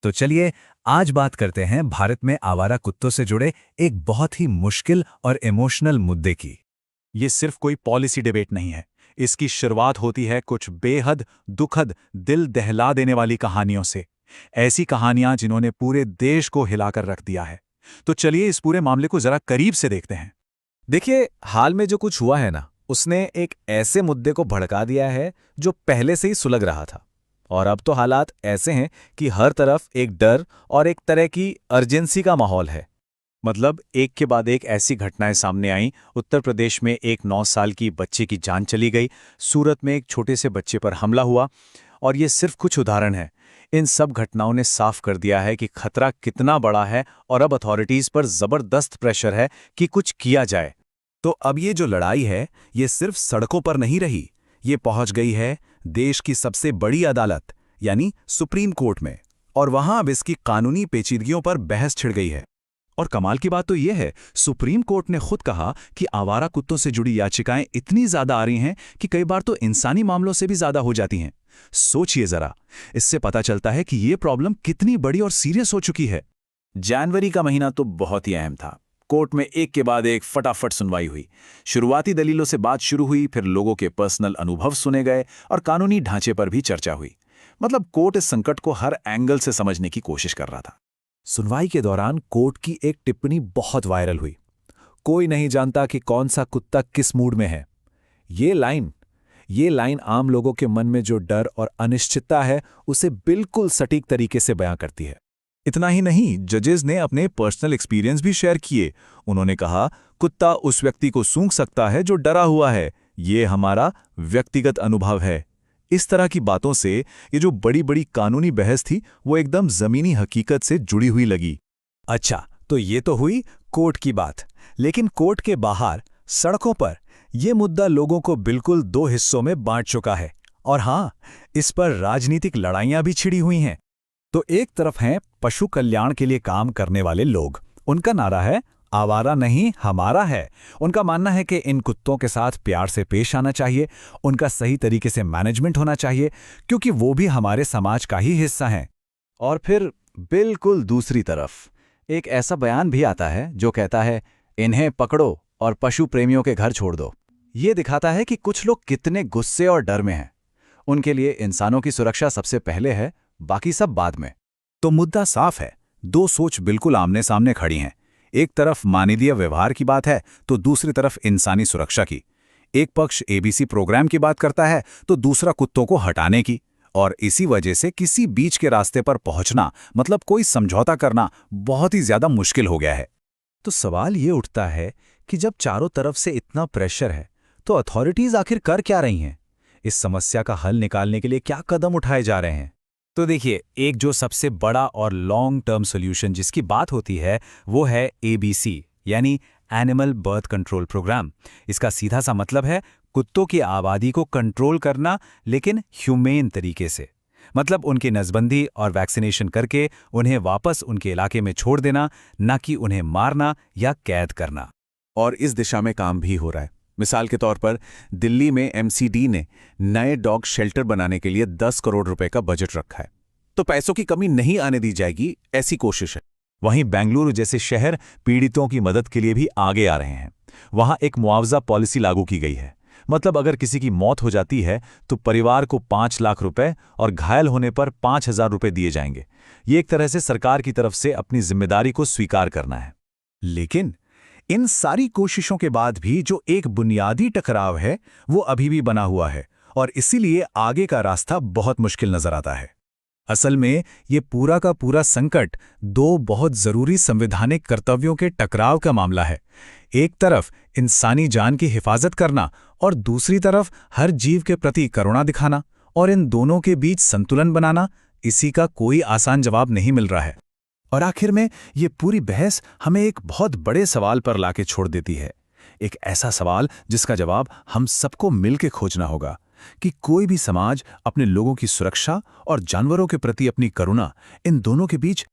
तो चलिए आज बात करते हैं भारत में आवारा कुत्तों से जुड़े एक बहुत ही मुश्किल और इमोशनल मुद्दे की। ये सिर्फ कोई पॉलिसी डिबेट नहीं है। इसकी शुरुआत होती है कुछ बेहद दुखद, दिल दहला देने वाली कहानियों से। ऐसी कहानियां जिन्होंने पूरे देश को हिलाकर रख दिया है। तो चलिए इस पूरे मामले को जरा करीब से देखते हैं। देखिए, हाल में जो कुछ हुआ है ना, उसने एक ऐसे मुद्दे को भड़का दिया है जो पहले से ही सुलग रहा था। और अब तो हालात ऐसे हैं कि हर तरफ एक डर और एक तरह की अर्जेंसी का माहौल है। मतलब एक के बाद एक ऐसी घटनाएं सामने आईं। उत्तर प्रदेश में एक 9 साल की बच्चे की जान चली गई। सूरत में एक छोटे से बच्चे पर हमला हुआ। और ये सिर्फ कुछ उदाहरण हैं। इन सब घटनाओं ने साफ कर दिया है कि खतरा कितना बड़ा है और अब अथॉरिटीज पर जबरदस्त प्रेशर है कि कुछ किया जाए। तो अब ये जो लड़ाई है, ये सिर्फ सड़कों पर नहीं रही, ये पहुंच गई है देश की सबसे बड़ी अदालत यानी सुप्रीम कोर्ट में। और वहां अब इसकी कानूनी पेचीदगियों पर बहस छिड़ गई है। और कमाल की बात तो यह है, सुप्रीम कोर्ट ने खुद कहा कि आवारा कुत्तों से जुड़ी याचिकाएं इतनी ज्यादा आ रही हैं कि कई बार तो इंसानी मामलों से भी ज्यादा हो जाती हैं। सोचिए जरा, इससे पता चलता है कि यह प्रॉब्लम कितनी बड़ी और सीरियस हो चुकी है। जनवरी का महीना तो बहुत ही अहम था। कोर्ट में एक के बाद एक फटाफट सुनवाई हुई। शुरुआती दलीलों से बात शुरू हुई, फिर लोगों के पर्सनल अनुभव सुने गए और कानूनी ढांचे पर भी चर्चा हुई। मतलब कोर्ट इस संकट को हर एंगल से समझने की कोशिश कर रहा था। सुनवाई के दौरान कोर्ट की एक टिप्पणी बहुत वायरल हुई। कोई नहीं जानता कि कौन सा कुत्ता किस मूड में है। ये लाइन आम लोगों के मन में जो डर और अनिश्चितता है, उसे बिल्कुल सटीक तरीके से बयां करती है। इतना ही नहीं, जजेस ने अपने पर्सनल एक्सपीरियंस भी शेयर किए। उन्होंने कहा, कुत्ता उस व्यक्ति को सूंघ सकता है जो डरा हुआ है, ये हमारा व्यक्तिगत अनुभव है। इस तरह की बातों से ये जो बड़ी बड़ी कानूनी बहस थी, वो एकदम जमीनी हकीकत से जुड़ी हुई लगी। अच्छा, तो ये तो हुई कोर्ट की बात। लेकिन कोर्ट के बाहर सड़कों पर यह मुद्दा लोगों को बिल्कुल दो हिस्सों में बांट चुका है। और हां, इस पर राजनीतिक लड़ाइयां भी छिड़ी हुई हैं। तो एक तरफ हैं पशु कल्याण के लिए काम करने वाले लोग। उनका नारा है, आवारा नहीं हमारा है। उनका मानना है कि इन कुत्तों के साथ प्यार से पेश आना चाहिए, उनका सही तरीके से मैनेजमेंट होना चाहिए, क्योंकि वो भी हमारे समाज का ही हिस्सा हैं। और फिर बिल्कुल दूसरी तरफ एक ऐसा बयान भी आता है जो कहता है, इन्हें पकड़ो और पशु प्रेमियों के घर छोड़ दो। ये दिखाता है कि कुछ लोग कितने गुस्से और डर में हैं। उनके लिए इंसानों की सुरक्षा सबसे पहले है, बाकी सब बाद में। तो मुद्दा साफ है, दो सोच बिल्कुल आमने सामने खड़ी हैं। एक तरफ मानवीय व्यवहार की बात है, तो दूसरी तरफ इंसानी सुरक्षा की। एक पक्ष एबीसी प्रोग्राम की बात करता है, तो दूसरा कुत्तों को हटाने की। और इसी वजह से किसी बीच के रास्ते पर पहुंचना, मतलब कोई समझौता करना, बहुत ही ज्यादा मुश्किल हो गया है। तो सवाल ये उठता है कि जब चारों तरफ से इतना प्रेशर है, तो अथॉरिटीज आखिर कर क्या रही हैं? इस समस्या का हल निकालने के लिए क्या कदम उठाए जा रहे हैं? तो देखिए, एक जो सबसे बड़ा और लॉन्ग टर्म सॉल्यूशन जिसकी बात होती है, वो है एबीसी यानी एनिमल बर्थ कंट्रोल प्रोग्राम। इसका सीधा सा मतलब है कुत्तों की आबादी को कंट्रोल करना, लेकिन ह्यूमेन तरीके से। मतलब उनकी नसबंदी और वैक्सीनेशन करके उन्हें वापस उनके इलाके में छोड़ देना, ना कि उन्हें मारना या कैद करना। और इस दिशा में काम भी हो रहा है। मिसाल के तौर पर दिल्ली में एमसीडी ने नए डॉग शेल्टर बनाने के लिए 10 करोड़ रुपए का बजट रखा है। तो पैसों की कमी नहीं आने दी जाएगी, ऐसी कोशिश है। वहीं बेंगलुरु जैसे शहर पीड़ितों की मदद के लिए भी आगे आ रहे हैं। वहां एक मुआवजा पॉलिसी लागू की गई है। मतलब अगर किसी की मौत हो जाती है तो परिवार को 5 लाख रुपए और घायल होने पर 5,000 रुपए दिए जाएंगे। ये एक तरह से सरकार की तरफ से अपनी जिम्मेदारी को स्वीकार करना है। लेकिन इन सारी कोशिशों के बाद भी जो एक बुनियादी टकराव है, वो अभी भी बना हुआ है। और इसीलिए आगे का रास्ता बहुत मुश्किल नजर आता है। असल में ये पूरा का पूरा संकट दो बहुत जरूरी संवैधानिक कर्तव्यों के टकराव का मामला है। एक तरफ इंसानी जान की हिफाजत करना और दूसरी तरफ हर जीव के प्रति करुणा दिखाना, और इन दोनों के बीच संतुलन बनाना, इसी का कोई आसान जवाब नहीं मिल रहा है। और आखिर में ये पूरी बहस हमें एक बहुत बड़े सवाल पर लाके छोड़ देती है। एक ऐसा सवाल जिसका जवाब हम सबको मिलकर खोजना होगा कि कोई भी समाज अपने लोगों की सुरक्षा और जानवरों के प्रति अपनी करुणा, इन दोनों के बीच